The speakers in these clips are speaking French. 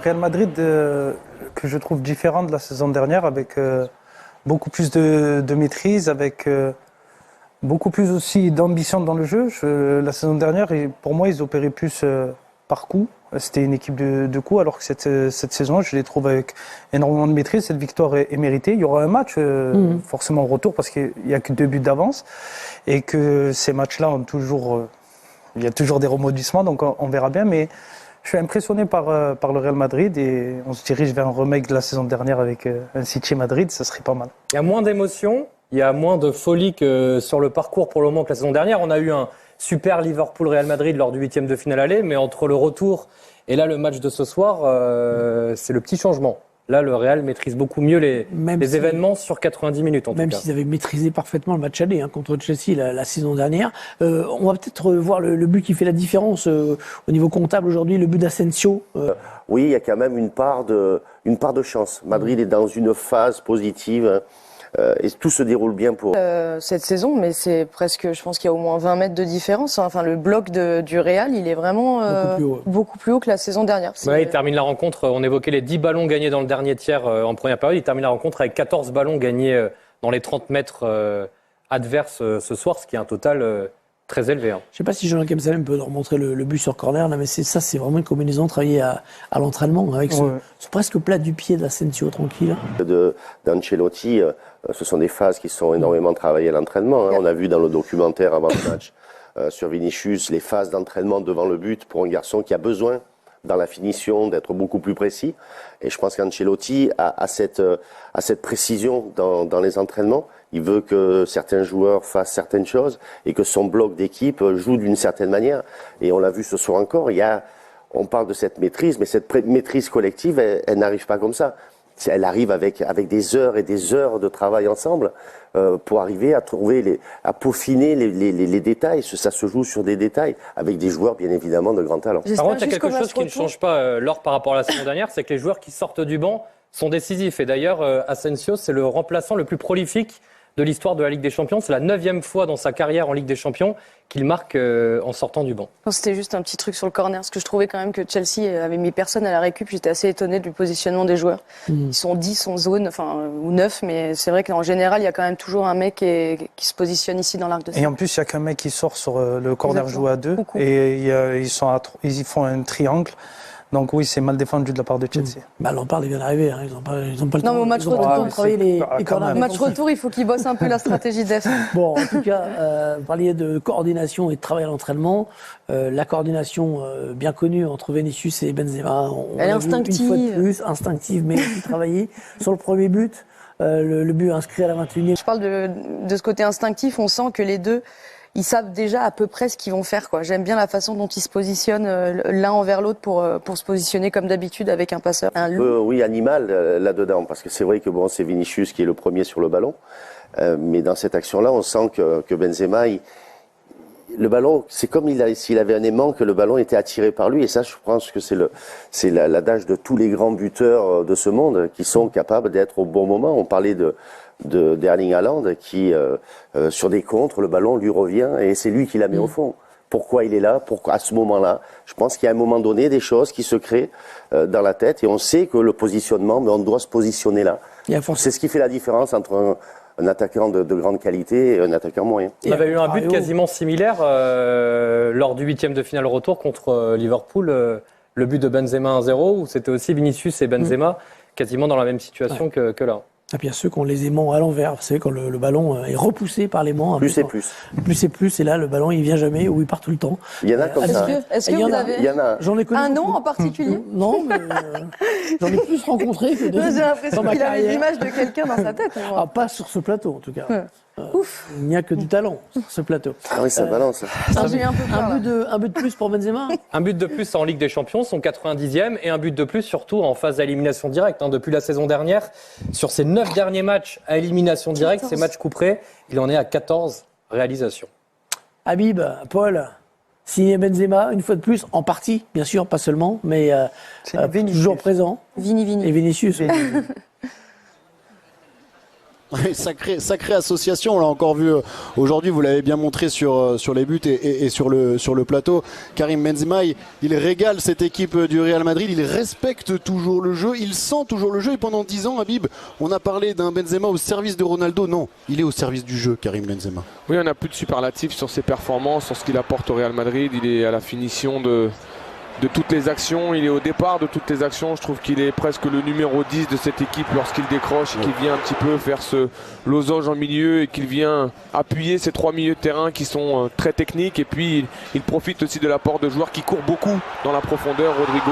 Real Madrid que je trouve différent de la saison dernière, avec beaucoup plus de maîtrise, avec beaucoup plus aussi d'ambition dans le jeu. La saison dernière, pour moi, ils opéraient plus par coup. C'était une équipe de coups, alors que cette saison, je les trouve avec énormément de maîtrise. Cette victoire est méritée. Il y aura un match, forcément, au retour, parce qu'il n'y a que 2 buts d'avance. Et que ces matchs-là ont toujours... il y a toujours des rebondissements, donc on verra bien. Mais je suis impressionné par le Real Madrid et on se dirige vers un remake de la saison dernière avec un City Madrid. Ça serait pas mal. Il y a moins d'émotions, il y a moins de folie que sur le parcours pour le moment que la saison dernière. On a eu un super Liverpool-Real Madrid lors du 8e de finale aller, mais entre le retour et là le match de ce soir, c'est le petit changement. Là, le Real maîtrise beaucoup mieux les événements sur 90 minutes, en tout cas. Même s'ils avaient maîtrisé parfaitement le match aller contre Chelsea la saison dernière. On va peut-être voir le but qui fait la différence au niveau comptable aujourd'hui, le but d'Asensio. Oui, il y a quand même une part de chance. Madrid est dans une phase positive. Et tout se déroule bien pour cette saison, mais c'est presque, je pense qu'il y a au moins 20 mètres de différence. Enfin, le bloc du Real, il est vraiment beaucoup plus haut que la saison dernière. Ouais, il termine la rencontre, on évoquait les 10 ballons gagnés dans le dernier tiers en première période, il termine la rencontre avec 14 ballons gagnés dans les 30 mètres adverses ce soir, ce qui est un total très élevé. Je ne sais pas si Jonathan Kemsalem peut nous remontrer le but sur corner, là, mais c'est vraiment une combinaison travaillée à l'entraînement, avec ce presque plat du pied d'Asensio, tranquille. D'Ancelotti, ce sont des phases qui sont énormément travaillées à l'entraînement. On a vu dans le documentaire avant le match sur Vinicius les phases d'entraînement devant le but pour un garçon qui a besoin dans la finition d'être beaucoup plus précis. Et je pense qu'Ancelotti a cette précision dans les entraînements. Il veut que certains joueurs fassent certaines choses et que son bloc d'équipe joue d'une certaine manière. Et on l'a vu ce soir encore, on parle de cette maîtrise, mais cette maîtrise collective, elle n'arrive pas comme ça. Elle arrive avec des heures et des heures de travail ensemble pour arriver à peaufiner les détails. Ça se joue sur des détails avec des joueurs bien évidemment de grand talent. Par contre, il y a quelque chose qui ne change pas Laure par rapport à la saison dernière, c'est que les joueurs qui sortent du banc sont décisifs. Et d'ailleurs, Asensio, c'est le remplaçant le plus prolifique de l'histoire de la Ligue des Champions. C'est la 9e fois dans sa carrière en Ligue des Champions qu'il marque en sortant du banc. C'était juste un petit truc sur le corner, parce que je trouvais quand même que Chelsea avait mis personne à la récup. J'étais assez étonné du positionnement des joueurs. Ils sont 10 en zone, ou 9, mais c'est vrai qu'en général, il y a quand même toujours un mec qui se positionne ici dans l'arc de cercle. Et en plus, il n'y a qu'un mec qui sort sur le corner joué à 2, et ils font un triangle. Donc oui, c'est mal défendu de la part de Chelsea. Lampard, il vient d'arriver, ils n'ont pas le temps. Non, mais au match retour, les match retour, il faut qu'il bosse un peu la stratégie def. Bon, en tout cas, vous parliez de coordination et de travail à l'entraînement. La coordination bien connue entre Vinicius et Benzema. Elle est instinctive. Une fois de plus, instinctive, mais aussi travaillée. Sur le premier but, le but inscrit à la 21e. Je parle de ce côté instinctif, on sent que les deux... Ils savent déjà à peu près ce qu'ils vont faire, quoi. J'aime bien la façon dont ils se positionnent l'un envers l'autre pour se positionner comme d'habitude avec un passeur. Oui, animal là-dedans, parce que c'est vrai que c'est Vinicius qui est le premier sur le ballon, mais dans cette action-là, on sent que Benzema, le ballon, c'est comme s'il avait un aimant, que le ballon était attiré par lui, et ça, je pense que c'est l'adage de tous les grands buteurs de ce monde qui sont capables d'être au bon moment. On parlait d'Erling Haaland qui, sur des contres, le ballon lui revient et c'est lui qui la met au fond. Pourquoi il est là? Pourquoi à ce moment-là? Je pense qu'il y a un moment donné des choses qui se créent dans la tête et on sait que le positionnement, mais on doit se positionner là. C'est ce qui fait la différence entre un attaquant de grande qualité et un attaquant moyen. On avait eu un but quasiment similaire lors du 8e de finale retour contre Liverpool, le but de Benzema 1-0, où c'était aussi Vinicius et Benzema quasiment dans la même situation que là. Et puis il y a ceux qui ont les aimants à l'envers. Vous savez, quand le ballon est repoussé par l'aimant. Plus c'est plus. Plus c'est plus, et là, le ballon, il vient jamais ou il part tout le temps. Il y en a comme ça. Est-ce que vous avez J'en ai connu un nom en particulier? Non, mais j'en ai plus rencontré que J'ai l'impression qu'il avait l'image de quelqu'un dans sa tête. Pas sur ce plateau, en tout cas. Ouf. Il n'y a que du talent sur ce plateau. Ah oui, ça balance. J'ai eu un peu peur, un but de plus pour Benzema. Un but de plus en Ligue des Champions, son 90e, et un but de plus surtout en phase d'élimination directe. Depuis la saison dernière, sur ses 9 derniers matchs à élimination directe, ces matchs couperés, il en est à 14 réalisations. Habib, Paul, signé Benzema, une fois de plus, en partie, bien sûr, pas seulement, mais toujours présent. Vini. Et Vinicius. Oui, sacrée association. On l'a encore vu aujourd'hui. Vous l'avez bien montré sur les buts et sur le plateau. Karim Benzema, il régale cette équipe du Real Madrid. Il respecte toujours le jeu. Il sent toujours le jeu. Et pendant 10 ans, Habib, on a parlé d'un Benzema au service de Ronaldo. Non, il est au service du jeu, Karim Benzema. Oui, on n'a plus de superlatifs sur ses performances, sur ce qu'il apporte au Real Madrid. Il est à la finition de toutes les actions, il est au départ de toutes les actions. Je trouve qu'il est presque le numéro 10 de cette équipe lorsqu'il décroche et qu'il vient un petit peu faire ce losange en milieu et qu'il vient appuyer ces 3 milieux de terrain qui sont très techniques. Et puis il profite aussi de l'apport de joueurs qui courent beaucoup dans la profondeur, Rodrigo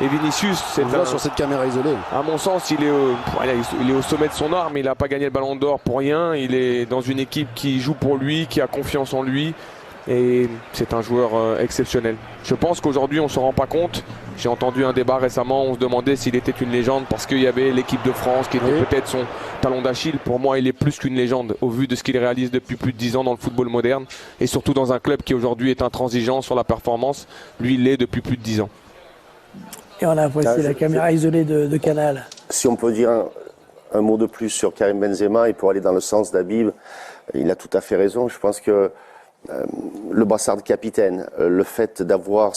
et Vinicius. On le voit sur cette caméra isolée. À mon sens, il est au sommet de son art, mais il n'a pas gagné le ballon d'or pour rien. Il est dans une équipe qui joue pour lui, qui a confiance en lui. Et c'est un joueur exceptionnel. Je pense qu'aujourd'hui on ne se rend pas compte. J'ai entendu un débat récemment, on se demandait s'il était une légende parce qu'il y avait l'équipe de France qui était peut-être son talon d'Achille. Pour moi, il est plus qu'une légende au vu de ce qu'il réalise depuis plus de 10 ans dans le football moderne et surtout dans un club qui aujourd'hui est intransigeant sur la performance. Lui, il l'est depuis plus de 10 ans. Et on a apprécié la caméra isolée de Canal. Si on peut dire un mot de plus sur Karim Benzema et pour aller dans le sens d'Habib, il a tout à fait raison. Je pense que le brassard de capitaine, le fait d'avoir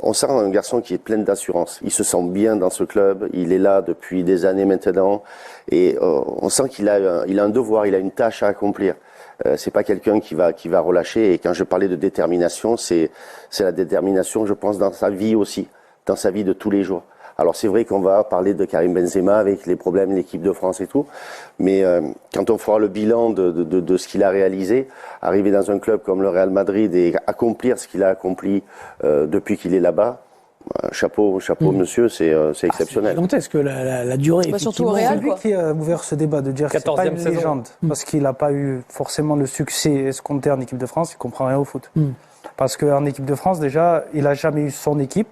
on sent un garçon qui est plein d'assurance. Il se sent bien dans ce club, il est là depuis des années maintenant et on sent qu'il a un devoir, il a une tâche à accomplir. C'est pas quelqu'un qui va relâcher et quand je parlais de détermination, c'est la détermination, je pense, dans sa vie aussi, dans sa vie de tous les jours. Alors c'est vrai qu'on va parler de Karim Benzema avec les problèmes de l'équipe de France et tout, mais quand on fera le bilan de ce qu'il a réalisé, arriver dans un club comme le Real Madrid et accomplir ce qu'il a accompli depuis qu'il est là-bas, chapeau monsieur, c'est exceptionnel. C'est gigantesque la durée. Surtout au Real, C'est lui qui a ouvert ce débat de dire que c'est pas une légende parce qu'il n'a pas eu forcément le succès escompté en équipe de France, il comprend rien au foot. Parce qu'en équipe de France déjà, il a jamais eu son équipe.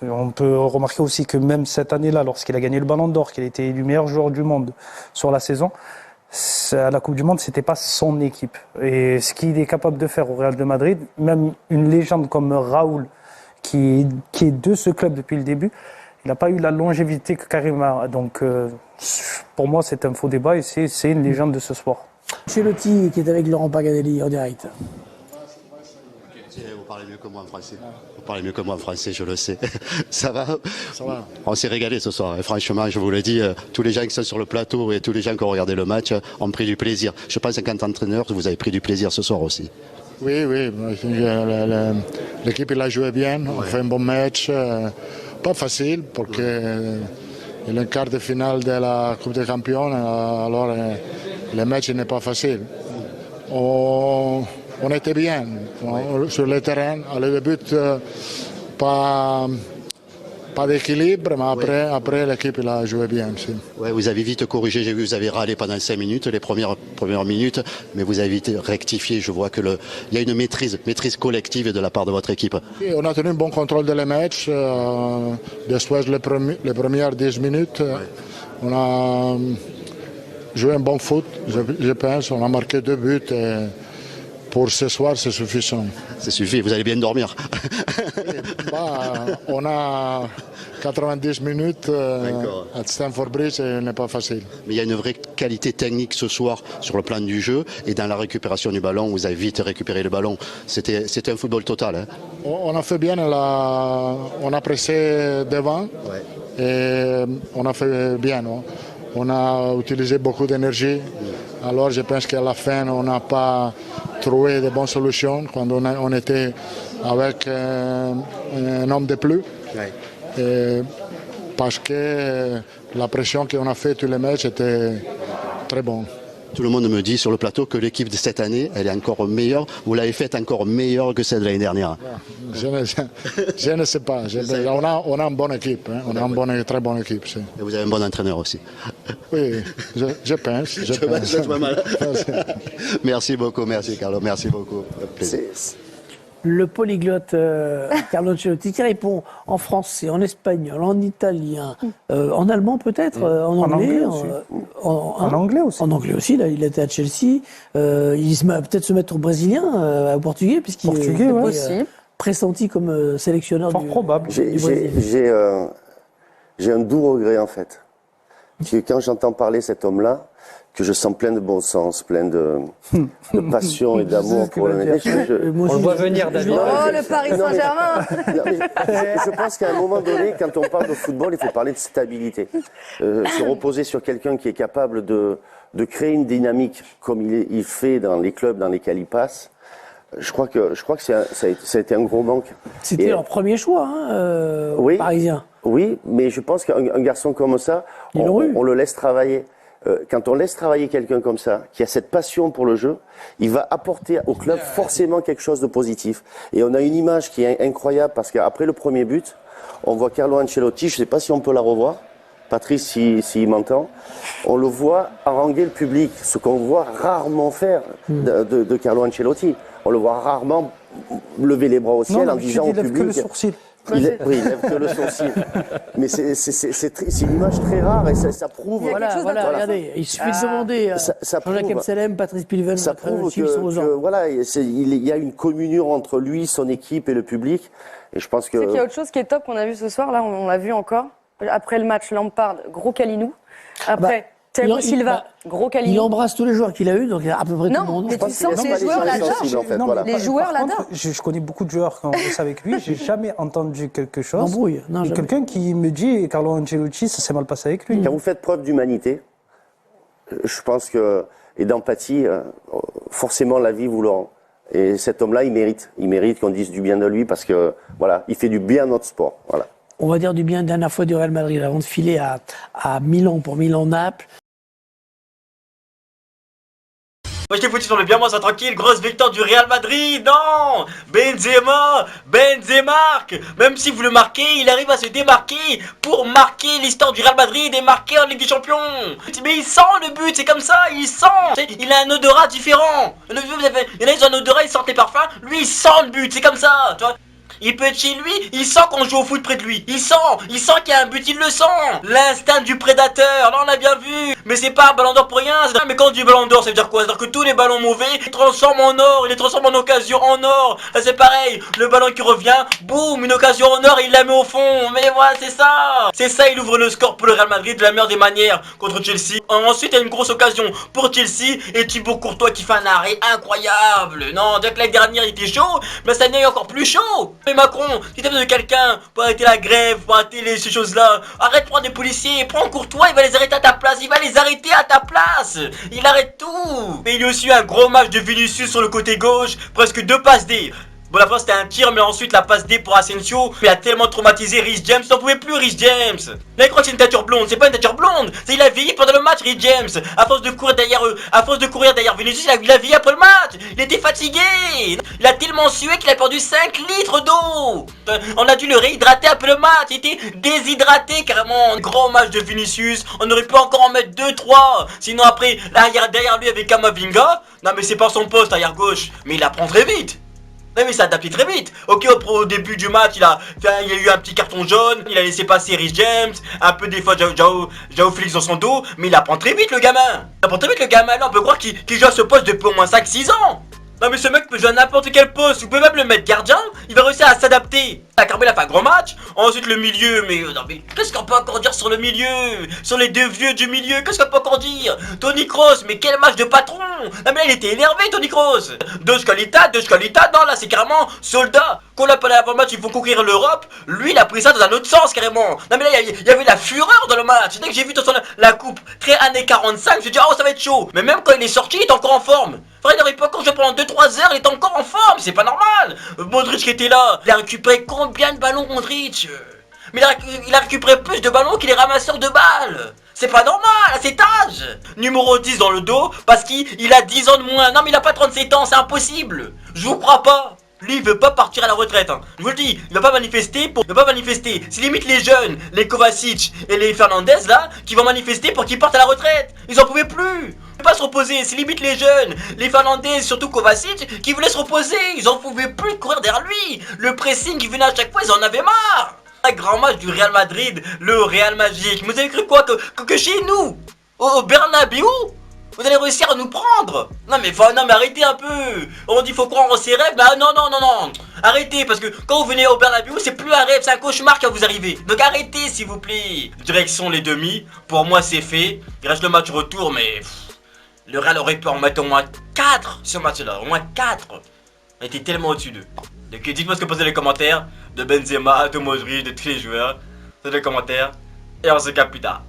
On peut remarquer aussi que même cette année-là, lorsqu'il a gagné le Ballon d'Or, qu'il a été élu meilleur joueur du monde sur la saison, à la Coupe du Monde, c'était pas son équipe. Et ce qu'il est capable de faire au Real de Madrid, même une légende comme Raoul, qui est de ce club depuis le début, il n'a pas eu la longévité que Karim a. Donc, pour moi, c'est un faux débat et c'est une légende de ce sport. Ancelotti qui est avec Laurent Paganelli en direct. Vous parlez mieux que moi en français. Vous parlez mieux que moi en français, je le sais. Ça va? Ça va. On s'est régalé ce soir. Et franchement, je vous le dis, tous les gens qui sont sur le plateau et tous les gens qui ont regardé le match ont pris du plaisir. Je pense qu'en tant qu'entraîneur, vous avez pris du plaisir ce soir aussi. Oui. L'équipe a joué bien. On fait un bon match. Pas facile parce que il est un quart de finale de la Coupe des Champions. Alors, le match n'est pas facile. On était bien sur le terrain. Le but, pas d'équilibre, mais après l'équipe a joué bien. Si. Ouais, vous avez vite corrigé, j'ai vu que vous avez râlé pendant 5 minutes, les premières minutes, mais vous avez vite rectifié. Je vois qu'il y a une maîtrise collective de la part de votre équipe. Et on a tenu un bon contrôle de le match. Después les premières 10 minutes, on a joué un bon foot, je pense. On a marqué 2 buts. Pour ce soir, c'est suffisant. C'est suffit, vous allez bien dormir. On a 90 minutes à Stamford Bridge et ce n'est pas facile. Mais il y a une vraie qualité technique ce soir sur le plan du jeu et dans la récupération du ballon. Vous avez vite récupéré le ballon. C'était un football total. Hein. On a fait bien, on a pressé devant et on a fait bien. Non? On a utilisé beaucoup d'énergie. Alors je pense qu'à la fin, on n'a pas trouvé de bonnes solutions quand on était avec un homme de plus. Parce que la pression qu'on a fait tous les matchs était très bonne. Tout le monde me dit sur le plateau que l'équipe de cette année, elle est encore meilleure. Vous l'avez faite encore meilleure que celle de l'année dernière. Je ne sais pas. On a une bonne équipe. Hein. On a une très bonne équipe. Si. Et vous avez un bon entraîneur aussi. Oui, je pense. Merci beaucoup, merci Carlo, merci beaucoup. Le polyglotte Carlo Ancelotti qui répond en français, en espagnol, en italien, en allemand peut-être, en anglais. En anglais aussi. En anglais aussi, là, il était à Chelsea. Il va peut-être se mettre au brésilien, au portugais, puisqu'il est pressenti comme sélectionneur Fort probable. J'ai un doux regret en fait. Que quand j'entends parler cet homme-là, que je sens plein de bon sens, plein de passion et d'amour pour le métier. On le voit venir, David. Oh, le Paris Saint-Germain. Je pense qu'à un moment donné, quand on parle de football, il faut parler de stabilité. Se reposer sur quelqu'un qui est capable de créer une dynamique comme il fait dans les clubs dans lesquels il passe. Je crois que ça a été un gros manque. C'était leur premier choix, oui, parisien. Oui, mais je pense qu'un garçon comme ça, on le laisse travailler. Quand on laisse travailler quelqu'un comme ça, qui a cette passion pour le jeu, il va apporter au club forcément quelque chose de positif. Et on a une image qui est incroyable parce qu'après le premier but, on voit Carlo Ancelotti, je ne sais pas si on peut la revoir, Patrice s'il m'entend, on le voit haranguer le public, ce qu'on voit rarement faire de Carlo Ancelotti. On le voit rarement lever les bras au ciel en disant au public... que le sourcil. Il lève que le sourcil. Mais c'est une image très rare et ça prouve. Voilà, regardez, il suffit de demander Jean-Jacques Amselem, Patrice Pilven, ça prouve que voilà, il y a une communion entre lui, son équipe et le public. Et je pense que. C'est qu'il y a autre chose qui est top qu'on a vu ce soir. Là, on l'a vu encore. Après le match, Lampard, gros Kalinou. Après. Thiago Silva, gros Kalinou. Il embrasse tous les joueurs qu'il a eu, donc à peu près tout le monde. Mais tu sens que les joueurs l'adorent. Les joueurs l'adorent. Je connais beaucoup de joueurs qui ont bossé avec lui. J'ai jamais entendu quelque chose. Embrouille. Quelqu'un qui me dit Carlo Ancelotti, ça s'est mal passé avec lui. Quand vous faites preuve d'humanité, je pense que et d'empathie, forcément la vie vous le rend. Et cet homme-là, il mérite qu'on dise du bien de lui parce que voilà, il fait du bien à notre sport. Voilà. On va dire du bien dernière fois du Real Madrid avant de filer à Milan pour Milan-Naples. Moi je t'ai foutu sur le bien, moi ça tranquille, grosse victoire du Real Madrid, non Benzema marque. Même si vous le marquez, il arrive à se démarquer pour marquer l'histoire du Real Madrid et marquer en Ligue des Champions. Mais il sent le but, c'est comme ça, il sent. Il a un odorat différent. Il y en a, ils ont un odorat, ils sentent les parfums. Lui, il sent le but, c'est comme ça, tu vois. Il peut être chez lui, il sent qu'on joue au foot près de lui. Il sent qu'il y a un but, il le sent. L'instinct du prédateur, là on l'a bien vu. Mais c'est pas un ballon d'or pour rien. Mais quand on dit ballon d'or, ça veut dire quoi? Ça veut dire que tous les ballons mauvais, ils transforment en or, ils les transforment en occasion en or. Là c'est pareil, le ballon qui revient, boum, une occasion en or et il la met au fond. Mais voilà, c'est ça. C'est ça, il ouvre le score pour le Real Madrid de la meilleure des manières contre Chelsea. Ensuite, il y a une grosse occasion pour Chelsea et Thibaut Courtois qui fait un arrêt incroyable. Non, dès que l'année dernière il était chaud, mais cette année il est encore plus chaud. Mais Macron, si t'as besoin de quelqu'un pour arrêter la grève, pour arrêter ces choses-là, arrête de prendre des policiers, prends Courtois, il va les arrêter à ta place, il va les arrêter à ta place. Il arrête tout. Et il y a aussi eu un gros match de Vinicius sur le côté gauche, presque 2 passes D. Bon, la fois c'était un tir, mais ensuite la passe D pour Asensio. Il a tellement traumatisé Reece James, il n'en pouvait plus Reece James. Là il croit que c'est une tâture blonde, c'est pas une tâture blonde. Il a vieilli pendant le match Reece James. À force de courir derrière eux, à force de courir derrière Vinicius, il a vieilli après le match. Il était fatigué. Il a tellement sué qu'il a perdu 5 litres d'eau. On a dû le réhydrater après le match, il était déshydraté carrément. Grand match de Vinicius, on aurait pu encore en mettre 2-3. Sinon après, l'arrière derrière lui avec Kamavinga. Non mais c'est pas son poste arrière gauche, mais il apprend très vite. Non mais il s'est adapté très vite. Ok, au début du match, il a eu un petit carton jaune, il a laissé passer Reece James, un peu des fois Joao Félix dans son dos, mais il apprend très vite le gamin. Il apprend très vite le gamin, là on peut croire qu'il joue à ce poste depuis au moins 5-6 ans. Non mais ce mec peut jouer à n'importe quel poste, vous pouvez même le mettre gardien, il va réussir à s'adapter. Carmel a fait un grand match, ensuite le milieu, mais non mais qu'est-ce qu'on peut encore dire sur le milieu? Sur les deux vieux du milieu, qu'est-ce qu'on peut encore dire? Toni Kroos, mais quel match de patron! Non mais là il était énervé Toni Kroos. Deux qualités, non là c'est carrément soldat. Quand on l'a parlé avant le match, il faut conquérir l'Europe, lui il a pris ça dans un autre sens carrément. Non mais là il y avait la fureur dans le match, dès que j'ai vu la coupe très années 45, je me suis dit oh ça va être chaud. Mais même quand il est sorti, il était encore en forme. Frère, il n'aurait pas encore joué pendant 2-3 heures, il était encore en forme, c'est pas normal. Modric qui était là, il a récupéré combien de ballons Modric? Mais il a récupéré plus de ballons qu'il est ramasseur de balles. C'est pas normal à cet âge. Numéro 10 dans le dos parce qu'il a 10 ans de moins. Non mais il a pas 37 ans, c'est impossible. Je vous crois pas. Lui il veut pas partir à la retraite hein. Je vous le dis, il va pas manifester C'est limite les jeunes, les Kovacic et les Fernandez là qui vont manifester pour qu'ils partent à la retraite. Ils en pouvaient plus. Ils pas se reposer, c'est limite les jeunes, les Fernandez, surtout Kovacic, qui voulaient se reposer. Ils en pouvaient plus de courir derrière lui. Le pressing qui venait à chaque fois, ils en avaient marre. Un grand match du Real Madrid, le Real Magique. Vous avez cru quoi que chez nous, au Bernabéu, vous allez réussir à nous prendre? Non mais arrêtez un peu. On dit faut croire en ses rêves. Bah non. Arrêtez parce que quand vous venez au Bernabéu, c'est plus un rêve, c'est un cauchemar qui va vous arriver. Donc arrêtez s'il vous plaît. Direction les demi. Pour moi c'est fait. Il reste le match retour mais Le Real aurait pu en mettre au moins 4 ce match-là, au moins 4. On était tellement au-dessus d'eux. Donc dites-moi ce que vous pensez dans les commentaires de Benzema, de Modric, de tous les joueurs. Dans les commentaires. Et on se capte plus tard.